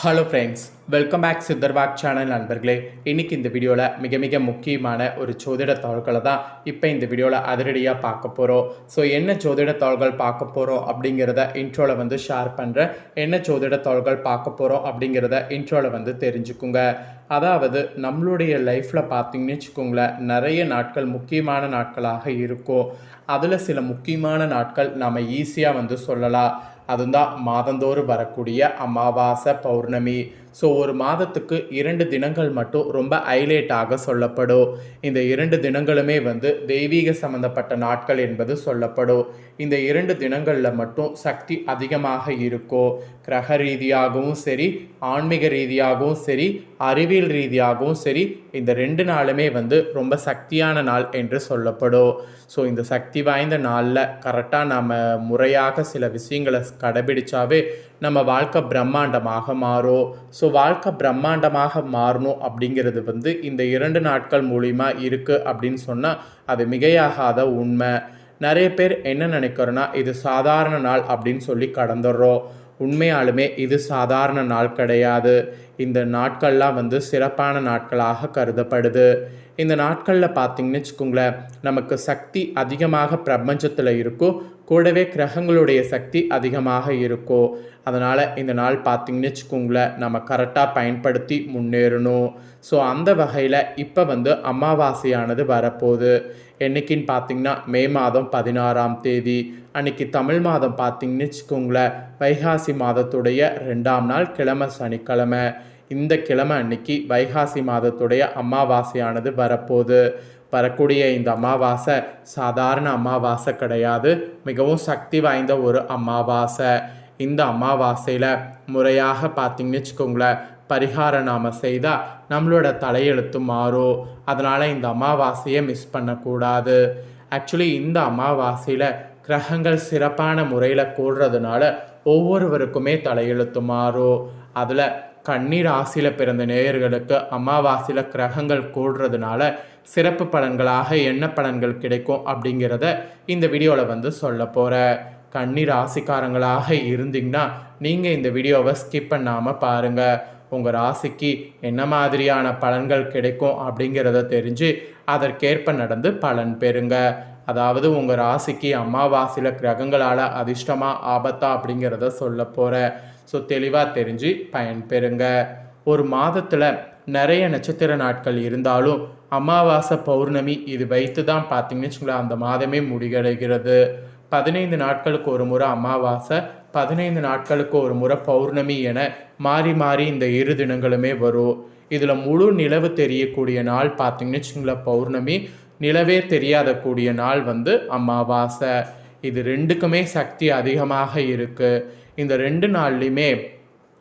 Hello friends, welcome back சித்தர்வாக் channel நண்பர்களே. இன்றைக்கி இந்த வீடியோவில் மிக முக்கியமான ஒரு ஜோதிட தாள்களை தான் இப்போ இந்த வீடியோவில் அதிரடியாக பார்க்க போகிறோம். ஸோ என்ன ஜோதிட தாள்கள் பார்க்க போகிறோம் அப்படிங்கிறத இன்ட்ரோவில் ஷேர் பண்ணுறேன். என்ன ஜோதிட தாள்கள் பார்க்க போகிறோம் அப்படிங்கிறத இன்ட்ரோவில் தெரிஞ்சுக்குங்க. அதாவது நம்மளுடைய லைஃப்பில் பார்த்தீங்கன்னு வச்சுக்கோங்களேன், நிறைய நாட்கள் முக்கியமான நாட்களாக இருக்கும். அதில் சில முக்கியமான நாட்கள் நாம் ஈஸியாக சொல்லலாம். அதுதான் மாதந்தோறும் வரக்கூடிய அமாவாசை, பௌர்ணமி. ஸோ ஒரு மாதத்துக்கு 2 தினங்கள் மட்டும் ரொம்ப ஹைலைட்டாக சொல்லப்படும். இந்த 2 தினங்களுமே தெய்வீக சம்பந்தப்பட்ட நாட்கள் என்பது சொல்லப்படும். இந்த 2 தினங்களில் மட்டும் சக்தி அதிகமாக இருக்கும். கிரக ரீதியாகவும் சரி, ஆன்மீக ரீதியாகவும் சரி, அறிவியல் ரீதியாகவும் சரி, இந்த 2 நாளுமே ரொம்ப சக்தியான நாள் என்று சொல்லப்படும். ஸோ இந்த சக்தி வாய்ந்த நாளில் கரெக்டாக நம்ம முறையாக சில விஷயங்களை கடைபிடிச்சாவே நம்ம வாழ்க்கை பிரம்மாண்டமாக மாறும். ஸோ வாழ்க்கை பிரம்மாண்டமாக மாறணும் அப்படிங்கிறது இந்த 2 நாட்கள் மூலிமா இருக்குது அப்படின்னு சொன்னால் அது மிகையாகாத உண்மை. நிறைய பேர் என்ன நினைக்கிறோன்னா இது சாதாரண நாள் அப்படின்னு சொல்லி கடந்துடுறோம். உண்மையாலுமே இது சாதாரண நாள் கிடையாது. இந்த நாட்கள்லாம் சிறப்பான நாட்களாக கருதப்படுது. இந்த நாட்களில் பார்த்திங்கன்னு வச்சுக்கோங்களேன், நமக்கு சக்தி அதிகமாக பிரபஞ்சத்தில் இருக்கும். கூடவே கிரகங்களுடைய சக்தி அதிகமாக இருக்கும். அதனால் இந்த நாள் பார்த்திங்கன்னு வச்சுக்கோங்களேன், நம்ம கரெக்டாக பயன்படுத்தி முன்னேறணும். ஸோ அந்த வகையில் இப்போ அமாவாசையானது வரப்போகுது. என்றைக்கின்னு பார்த்திங்கன்னா மே மாதம் 16ஆம் தேதி அன்றைக்கி தமிழ் மாதம் பார்த்திங்கன்னு வச்சுக்கோங்களேன், வைகாசி மாதத்துடைய 2ஆம் நாள் கிழமை சனிக்கிழமை. இந்த கிழமை அன்னைக்கு வைகாசி மாதத்துடைய அமாவாசையானது வரப்போகுது. வரக்கூடிய இந்த அமாவாசை சாதாரண அமாவாசை கிடையாது, மிகவும் சக்தி வாய்ந்த ஒரு அமாவாசை. இந்த அமாவாசையில் முறையாக பார்த்திங்கன்னு வச்சுக்கோங்களேன், பரிகாரம் நாம் செய்தால் நம்மளோட தலையெழுத்து மாறும். அதனால் இந்த அமாவாசையை மிஸ் பண்ணக்கூடாது. ஆக்சுவலி இந்த அமாவாசையில் கிரகங்கள் சிறப்பான முறையில் கூடுறதுனால ஒவ்வொருவருக்குமே தலையெழுத்து மாறும். அதில் கன்னி ராசியில் பிறந்த நேயர்களுக்கு அமாவாசையில் கிரகங்கள் கூடுறதுனால சிறப்பு பலன்களாக என்ன பலன்கள் கிடைக்கும் அப்படிங்கிறத இந்த வீடியோவில் சொல்ல போகிறேன். கன்னி ராசிக்காரங்களாக இருந்தீங்கன்னா நீங்கள் இந்த வீடியோவை ஸ்கிப் பண்ணாமல் பாருங்கள். உங்கள் ராசிக்கு என்ன மாதிரியான பலன்கள் கிடைக்கும் அப்படிங்கிறத தெரிஞ்சு அதற்கேற்ப நடந்து பலன் பெறுங்க. அதாவது உங்கள் ராசிக்கு அமாவாசையில் கிரகங்களால் அதிர்ஷ்டமாக ஆபத்தா அப்படிங்கிறத சொல்ல போகிறேன். ஸோ தெளிவாக தெரிஞ்சு பயன்பெறுங்க. ஒரு மாதத்தில் நிறைய நட்சத்திர நாட்கள் இருந்தாலும் அமாவாசை, பௌர்ணமி இது வைத்து தான் பார்த்திங்கன்னு வச்சுக்கோங்களேன் அந்த மாதமே முடிவடைகிறது. 15 நாட்களுக்கு ஒரு முறை அமாவாசை, 15 நாட்களுக்கு ஒரு முறை பௌர்ணமி என மாறி மாறி இந்த 2 தினங்களுமே வரும். இதில் முழு நிலவு தெரியக்கூடிய நாள் பார்த்திங்கன்னு வச்சுக்கோங்களேன் பௌர்ணமி, நிலவே தெரியாத கூடிய நாள் அமாவாசை. இது 2க்குமே சக்தி அதிகமாக இருக்குது. இந்த 2 நாள்லையுமே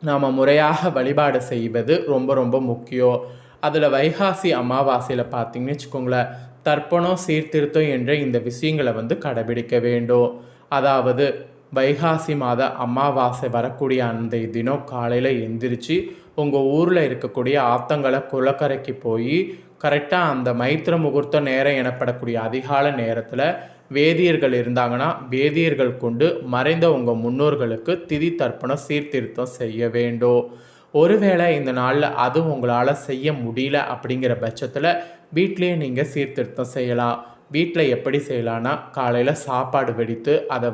நாம் முறையாக வழிபாடு செய்வது ரொம்ப முக்கியம். அதில் வைகாசி அமாவாசையில் பார்த்திங்கன்னு வச்சுக்கோங்களேன், தர்ப்பணம், சீர்திருத்தம் என்ற இந்த விஷயங்களை கடைபிடிக்க வேண்டும். அதாவது வைகாசி மாத அமாவாசை வரக்கூடிய அந்த தினம் காலையில் எந்திரிச்சு உங்கள் ஊரில் இருக்கக்கூடிய ஆத்தங்களை குளக்கரைக்கு போய் கரெக்டாக அந்த மைத்திர முகூர்த்த நேரம் எனப்படக்கூடிய அதிகால நேரத்தில் வேதியர்கள் இருந்தாங்கன்னா வேதியர்கள் கொண்டு மறைந்த உங்கள் முன்னோர்களுக்கு திதி தர்ப்பணம் சீர்திருத்தம் செய்ய வேண்டும். ஒருவேளை இந்த நாளில் அது உங்களால் செய்ய முடியல அப்படிங்கிற பட்சத்தில் வீட்டிலேயே நீங்கள் சீர்திருத்தம் செய்யலாம். வீட்டில் எப்படி செய்யலான்னா, காலையில் சாப்பாடு வெடித்து அதை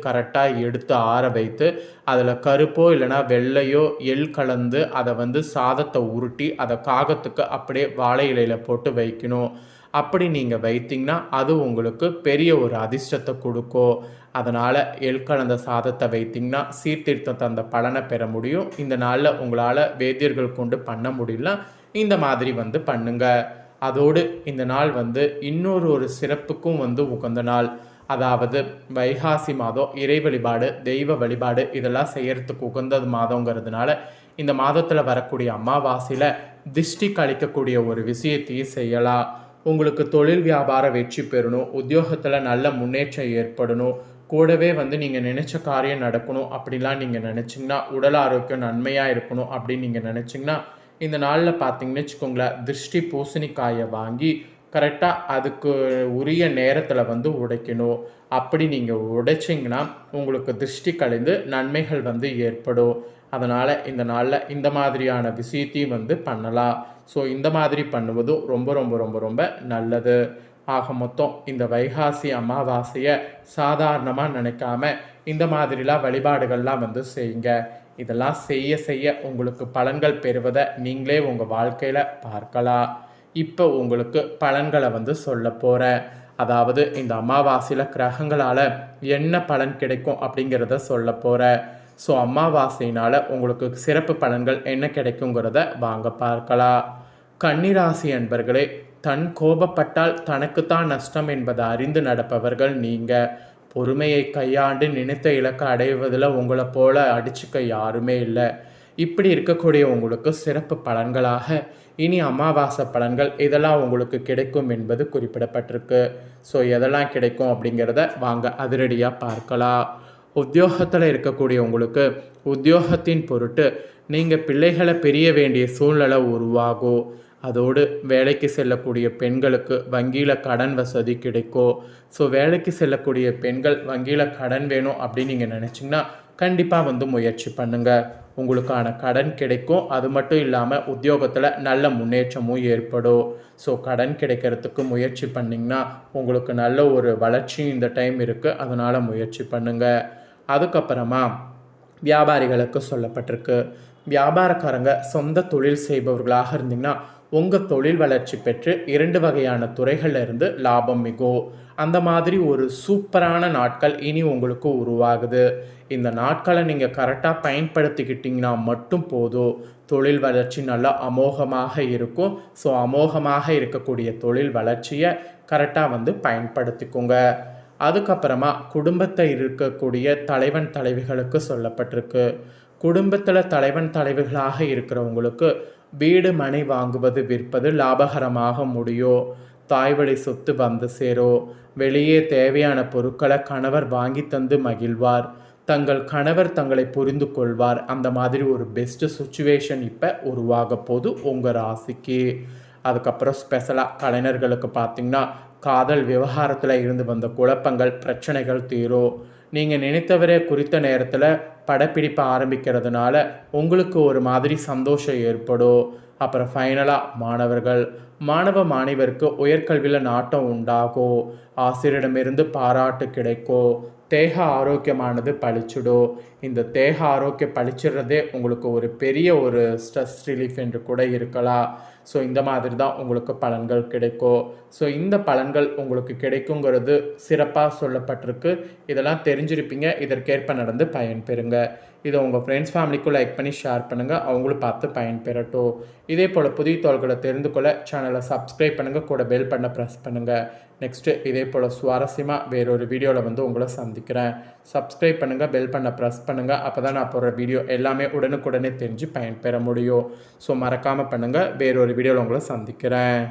கரெக்டாக எடுத்து ஆற வைத்து அதில் கருப்போ இல்லைனா வெள்ளையோ எள் கலந்து அதை சாதத்தை உருட்டி அதை காகத்துக்கு அப்படியே வாழை இலையில் போட்டு வைக்கணும். அப்படி நீங்கள் வைத்திங்கன்னா அது உங்களுக்கு பெரிய ஒரு அதிர்ஷ்டத்தை கொடுக்கும். அதனால் எள் கலந்த சாதத்தை வைத்திங்கன்னா சீர்திருத்தம் தந்த பலனை பெற முடியும். இந்த நாளில் உங்களால் வேதியர்கள் கொண்டு பண்ண முடியல, இந்த மாதிரி பண்ணுங்க. அதோடு இந்த நாள் இன்னொரு சிறப்புக்கும் உகந்த நாள். அதாவது வைகாசி மாதம் இறை வழிபாடு, தெய்வ வழிபாடு இதெல்லாம் செய்யறதுக்கு உகந்த மாதங்கிறதுனால இந்த மாதத்தில் வரக்கூடிய அமாவாசையில் திருஷ்டி கழிக்கக்கூடிய ஒரு விஷயத்தையும் செய்யலாம். உங்களுக்கு தொழில் வியாபார வெற்றி பெறணும், உத்தியோகத்தில் நல்ல முன்னேற்றம் ஏற்படணும், கூடவே நீங்கள் நினச்ச காரியம் நடக்கணும் அப்படிலாம் நீங்கள் நினச்சிங்கன்னா, உடல் ஆரோக்கியம் நன்மையாக இருக்கணும் அப்படின்னு நீங்கள் நினச்சிங்கன்னா இந்த நாளில் பார்த்திங்கன்னு வச்சுக்கோங்களேன், திருஷ்டி பூசணிக்காயை வாங்கி கரெக்டாக அதுக்கு உரிய நேரத்தில் வந்து உடைக்கணும். அப்படி நீங்கள் உடைச்சிங்கன்னா உங்களுக்கு திருஷ்டி கழிந்து நன்மைகள் வந்து ஏற்படும். அதனால் இந்த நாளில் இந்த மாதிரியான விஷயத்தையும் வந்து பண்ணலாம். ஸோ இந்த மாதிரி பண்ணுவதும் ரொம்ப ரொம்ப ரொம்ப ரொம்ப நல்லது. ஆக மொத்தம் இந்த வைகாசி அமாவாசையை சாதாரணமாக நினைக்காம இந்த மாதிரிலாம் வழிபாடுகள்லாம் வந்து செய்யுங்க. இதெல்லாம் செய்ய செய்ய உங்களுக்கு பலன்கள் பெறுவதை நீங்களே உங்கள் வாழ்க்கையில் பார்க்கலாம். இப்போ உங்களுக்கு பலன்களை வந்து சொல்ல போகிறேன். அதாவது இந்த அமாவாசையில் கிரகங்களால் என்ன பலன் கிடைக்கும் அப்படிங்கிறத சொல்ல போகிறேன். ஸோ அமாவாசையினால் உங்களுக்கு சிறப்பு பலன்கள் என்ன கிடைக்குங்கிறத வாங்க பார்க்கலாம். கன்னிராசி அன்பர்களே, தன் கோபப்பட்டால் தனக்குத்தான் நஷ்டம் என்பதை அறிந்து நடப்பவர்கள் நீங்கள். பொறுமையை கையாண்டு நினைத்த இலக்கை அடைவதில் உங்களை போல அடிச்சுக்க யாருமே இல்லை. இப்படி இருக்கக்கூடிய உங்களுக்கு சிறப்பு பலன்களாக இனி அமாவாசை பலன்கள் இதெல்லாம் உங்களுக்கு கிடைக்கும் என்பது குறிப்பிடப்பட்டிருக்கு. ஸோ எதெல்லாம் கிடைக்கும் அப்படிங்கிறத வாங்க அதிரடியாக பார்க்கலாம். உத்தியோகத்தில் இருக்கக்கூடிய உங்களுக்கு உத்தியோகத்தின் பொருட்டு நீங்கள் பிள்ளைகளை பிரிய வேண்டிய சூழ்நிலை உருவாகும். அதோடு வேலைக்கு செல்லக்கூடிய பெண்களுக்கு வங்கியில் கடன் வசதி கிடைக்கும். ஸோ வேலைக்கு செல்லக்கூடிய பெண்கள் வங்கியில் கடன் வேணும் அப்படின்னு நீங்கள் நினச்சிங்கன்னா கண்டிப்பாக வந்து முயற்சி பண்ணுங்கள். உங்களுக்கான கடன் கிடைக்கும். அது மட்டும் இல்லாமல் உத்தியோகத்தில் நல்ல முன்னேற்றமும் ஏற்படும். ஸோ கடன் கிடைக்கிறதுக்கு முயற்சி பண்ணிங்கன்னா உங்களுக்கு நல்ல ஒரு வளர்ச்சி இந்த டைம் இருக்குது. அதனால் முயற்சி பண்ணுங்கள். அதுக்கப்புறமா வியாபாரிகளுக்கு சொல்லப்பட்டிருக்கு. வியாபாரக்காரங்க சொந்த தொழில் செய்பவர்களாக இருந்தீங்கன்னா உங்கள் தொழில் வளர்ச்சி பெற்று 2 வகையான துறைகளில் இருந்து லாபம் மிகும். அந்த மாதிரி ஒரு சூப்பரான நாட்கள் இனி உங்களுக்கு உருவாகுது. இந்த நாட்களை நீங்கள் கரெக்டாக பயன்படுத்திக்கிட்டிங்கன்னா மட்டும் போதும். தொழில் வளர்ச்சி நல்லா அமோகமாக இருக்கும். ஸோ அமோகமாக இருக்கக்கூடிய தொழில் வளர்ச்சியை கரெக்டாக வந்து பயன்படுத்திக்கோங்க. அதுக்கப்புறமா குடும்பத்தை இருக்கக்கூடிய தலைவன் தலைவிகளுக்கு சொல்லப்பட்டிருக்கு. குடும்பத்தில் தலைவன் தலைவிகளாக இருக்கிறவங்களுக்கு வீடு மனை வாங்குவது விற்பது லாபகரமாக முடியும். தாய்வழி சொத்து வந்து சேரும். வெளியே தேவையான பொருட்களை கணவர் வாங்கி தந்து மகிழ்வார். தங்கள் கணவர் தங்களை புரிந்து கொள்வார். அந்த மாதிரி ஒரு பெஸ்ட்டு சுச்சுவேஷன் இப்போ உருவாக போது உங்கள் ராசிக்கு. அதுக்கப்புறம் ஸ்பெஷலாக கலைஞர்களுக்கு பார்த்திங்கன்னா காதல் விவகாரத்தில் இருந்து வந்த குழப்பங்கள் பிரச்சனைகள் தீரும். நீங்கள் நினைத்தவரே குறித்த நேரத்தில் படப்பிடிப்பை ஆரம்பிக்கிறதுனால உங்களுக்கு ஒரு மாதிரி சந்தோஷம் ஏற்படும். அப்புறம் ஃபைனலாக மாணவருக்கு உயர்கல்வியில் நாட்டம் உண்டாகும். ஆசிரியரிடமிருந்து பாராட்டு கிடைக்கும். தேக ஆரோக்கியமானது பழிச்சிடும். இந்த தேக ஆரோக்கியம் பழிச்சிடுறதே உங்களுக்கு ஒரு பெரிய ஒரு ஸ்ட்ரெஸ் ரிலீஃப் என்று கூட இருக்கலாம். ஸோ இந்த மாதிரி தான் உங்களுக்கு பலன்கள் கிடைக்கும். ஸோ இந்த பலன்கள் உங்களுக்கு கிடைக்குங்கிறது சிறப்பாக சொல்லப்பட்டிருக்கு. இதெல்லாம் தெரிஞ்சிருப்பீங்க. இதற்கேற்ப நடந்து பயன்பெறுங்க. இதை உங்கள் ஃப்ரெண்ட்ஸ் ஃபேமிலிக்கும் லைக் பண்ணி ஷேர் பண்ணுங்கள். அவங்களும் பார்த்து பயன்பெறட்டும். இதே போல் புதிய தகவல்களை தெரிந்து கொள்ள சேனலை சப்ஸ்கிரைப் பண்ணுங்கள். கூட பெல் பண்ண ப்ரெஸ் பண்ணுங்கள். நெக்ஸ்ட்டு இதே போல் சுவாரஸ்யமாக வேறொரு வீடியோவில் வந்து உங்களை சந்திக்கிறேன். சப்ஸ்கிரைப் பண்ணுங்கள், பெல் பண்ண ப்ரெஸ் பண்ணுங்கள். அப்போ தான் நான் போடுற வீடியோ எல்லாமே உடனுக்குடனே தெரிஞ்சு பயன்பெற முடியும். ஸோ மறக்காமல் பண்ணுங்கள். வேறொரு வீடியோவில் உங்களை சந்திக்கிறேன்.